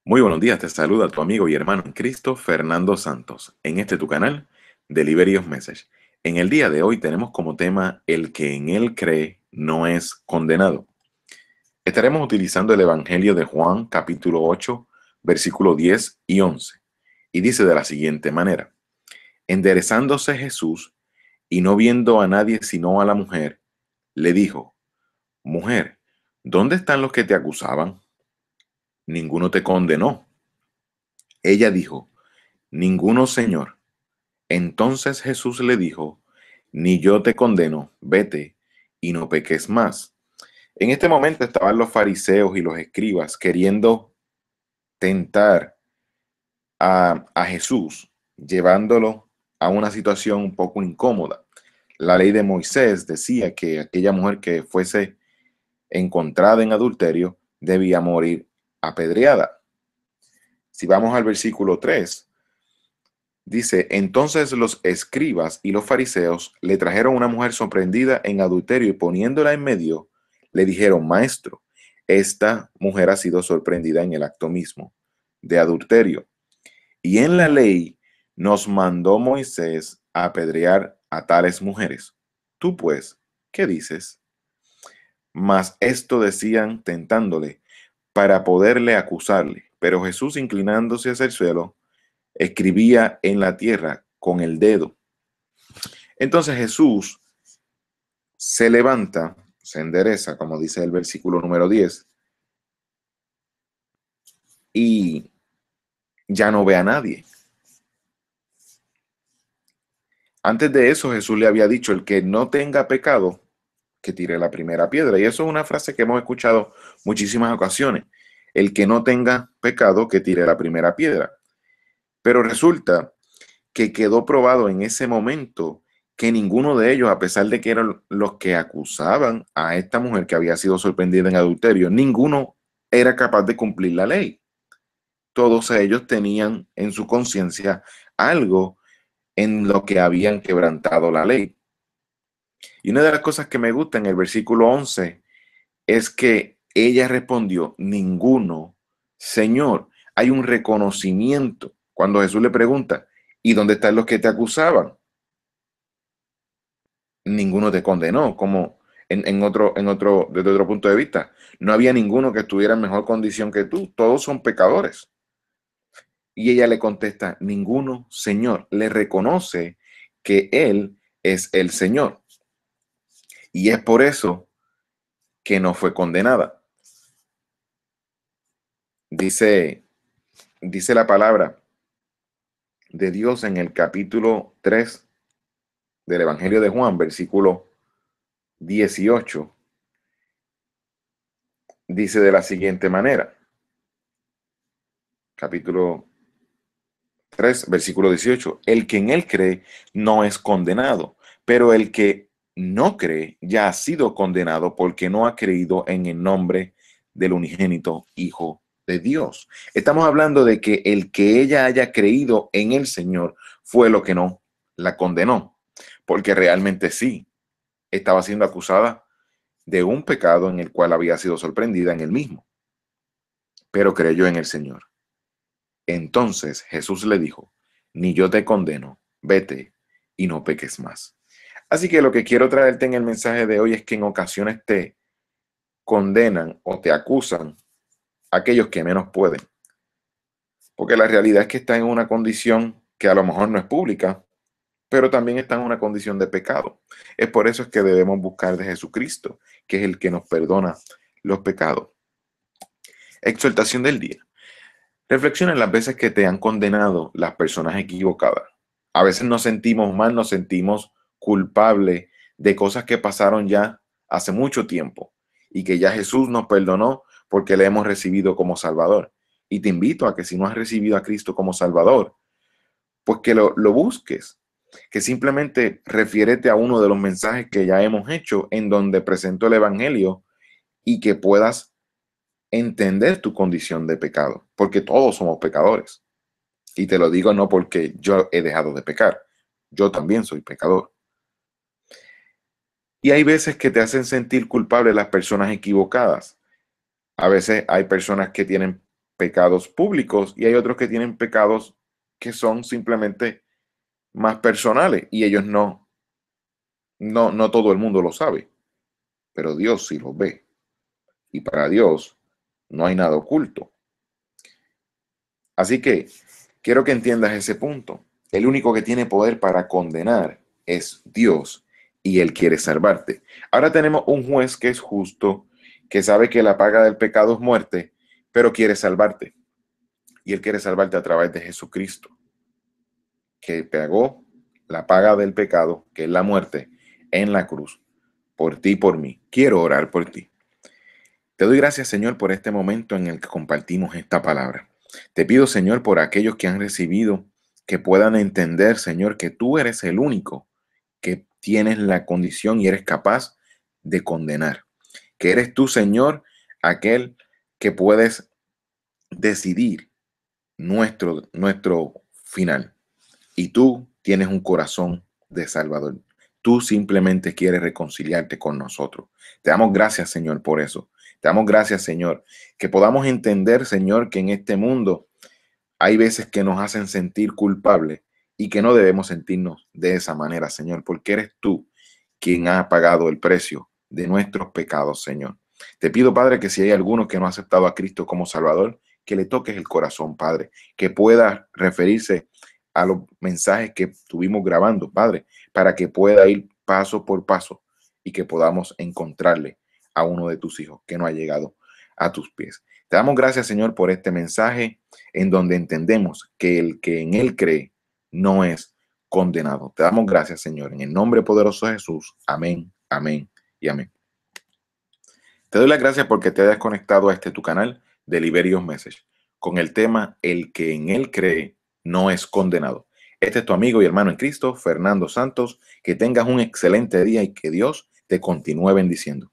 Muy buenos días, te saluda tu amigo y hermano en Cristo, Fernando Santos, en este tu canal, Deliverios Message. En el día de hoy tenemos como tema el que en él cree no es condenado. Estaremos utilizando el Evangelio de Juan, capítulo 8, versículo 10 y 11. Y dice de la siguiente manera: enderezándose Jesús y no viendo a nadie sino a la mujer, le dijo: Mujer, ¿dónde están los que te acusaban? Ninguno te condenó. Ella dijo: Ninguno, Señor. Entonces Jesús le dijo: Ni yo te condeno, vete y no peques más. En este momento estaban los fariseos y los escribas queriendo tentar a Jesús, llevándolo a una situación un poco incómoda. La ley de Moisés decía que aquella mujer que fuese encontrada en adulterio debía morir apedreada. Si vamos al versículo 3, dice: entonces los escribas y los fariseos le trajeron una mujer sorprendida en adulterio y poniéndola en medio, le dijeron: Maestro, esta mujer ha sido sorprendida en el acto mismo de adulterio. Y en la ley nos mandó Moisés a apedrear a tales mujeres. Tú pues, ¿qué dices? Mas esto decían tentándole para poderle acusarle. Pero Jesús, inclinándose hacia el suelo, escribía en la tierra con el dedo. Entonces Jesús se levanta, se endereza, como dice el versículo número 10, y ya no ve a nadie. Antes de eso, Jesús le había dicho: el que no tenga pecado, que tire la primera piedra. Y eso es una frase que hemos escuchado muchísimas ocasiones. El que no tenga pecado, que tire la primera piedra. Pero resulta que quedó probado en ese momento que ninguno de ellos, a pesar de que eran los que acusaban a esta mujer que había sido sorprendida en adulterio, ninguno era capaz de cumplir la ley. Todos ellos tenían en su conciencia algo en lo que habían quebrantado la ley. Y una de las cosas que me gusta en el versículo 11 es que ella respondió: ninguno, Señor. Hay un reconocimiento. Cuando Jesús le pregunta: ¿y dónde están los que te acusaban? Ninguno te condenó, como desde otro punto de vista. No había ninguno que estuviera en mejor condición que tú. Todos son pecadores. Y ella le contesta: ninguno, Señor. Le reconoce que Él es el Señor. Y es por eso que no fue condenada. Dice, dice la palabra de Dios en el capítulo 3 del Evangelio de Juan, versículo 18. Dice de la siguiente manera. Capítulo 3, versículo 18: el que en él cree no es condenado, pero el que no cree ya ha sido condenado porque no ha creído en el nombre del unigénito Hijo de Dios. Estamos hablando de que el que ella haya creído en el Señor fue lo que no la condenó, porque realmente sí, estaba siendo acusada de un pecado en el cual había sido sorprendida en él mismo, pero creyó en el Señor. Entonces Jesús le dijo: ni yo te condeno, vete y no peques más. Así que lo que quiero traerte en el mensaje de hoy es que en ocasiones te condenan o te acusan aquellos que menos pueden, porque la realidad es que están en una condición que a lo mejor no es pública, pero también están en una condición de pecado. Es por eso es que debemos buscar de Jesucristo, que es el que nos perdona los pecados. Exhortación del día: reflexiona en las veces que te han condenado las personas equivocadas. A veces nos sentimos mal, nos sentimos culpables de cosas que pasaron ya hace mucho tiempo y que ya Jesús nos perdonó porque le hemos recibido como Salvador. Y te invito a que, si no has recibido a Cristo como Salvador, pues que lo busques, que simplemente refiérete a uno de los mensajes que ya hemos hecho en donde presento el Evangelio y que puedas entender tu condición de pecado, porque todos somos pecadores. Y te lo digo no porque yo he dejado de pecar, yo también soy pecador. Y hay veces que te hacen sentir culpable las personas equivocadas. A veces hay personas que tienen pecados públicos y hay otros que tienen pecados que son simplemente más personales y ellos no todo el mundo lo sabe, pero Dios sí los ve. Y para Dios no hay nada oculto. Así que quiero que entiendas ese punto. El único que tiene poder para condenar es Dios y Él quiere salvarte. Ahora tenemos un juez que es justo, que sabe que la paga del pecado es muerte, pero quiere salvarte. Y Él quiere salvarte a través de Jesucristo, que pagó la paga del pecado, que es la muerte, en la cruz, por ti y por mí. Quiero orar por ti. Te doy gracias, Señor, por este momento en el que compartimos esta palabra. Te pido, Señor, por aquellos que han recibido, que puedan entender, Señor, que tú eres el único que tienes la condición y eres capaz de condenar. Que eres tú, Señor, aquel que puedes decidir nuestro final. Y tú tienes un corazón de Salvador. Tú simplemente quieres reconciliarte con nosotros. Te damos gracias, Señor, por eso. Te damos gracias, Señor, que podamos entender, Señor, que en este mundo hay veces que nos hacen sentir culpables y que no debemos sentirnos de esa manera, Señor, porque eres tú quien ha pagado el precio de nuestros pecados, Señor. Te pido, Padre, que si hay alguno que no ha aceptado a Cristo como Salvador, que le toques el corazón, Padre, que pueda referirse a los mensajes que estuvimos grabando, Padre, para que pueda ir paso por paso y que podamos encontrarle a uno de tus hijos que no ha llegado a tus pies. Te damos gracias, Señor, por este mensaje en donde entendemos que el que en Él cree no es condenado. Te damos gracias, Señor, en el nombre poderoso de Jesús. Amén, amén y amén. Te doy las gracias porque te hayas conectado a este tu canal de Liberios Message con el tema El que en Él cree no es condenado. Este es tu amigo y hermano en Cristo, Fernando Santos. Que tengas un excelente día y que Dios te continúe bendiciendo.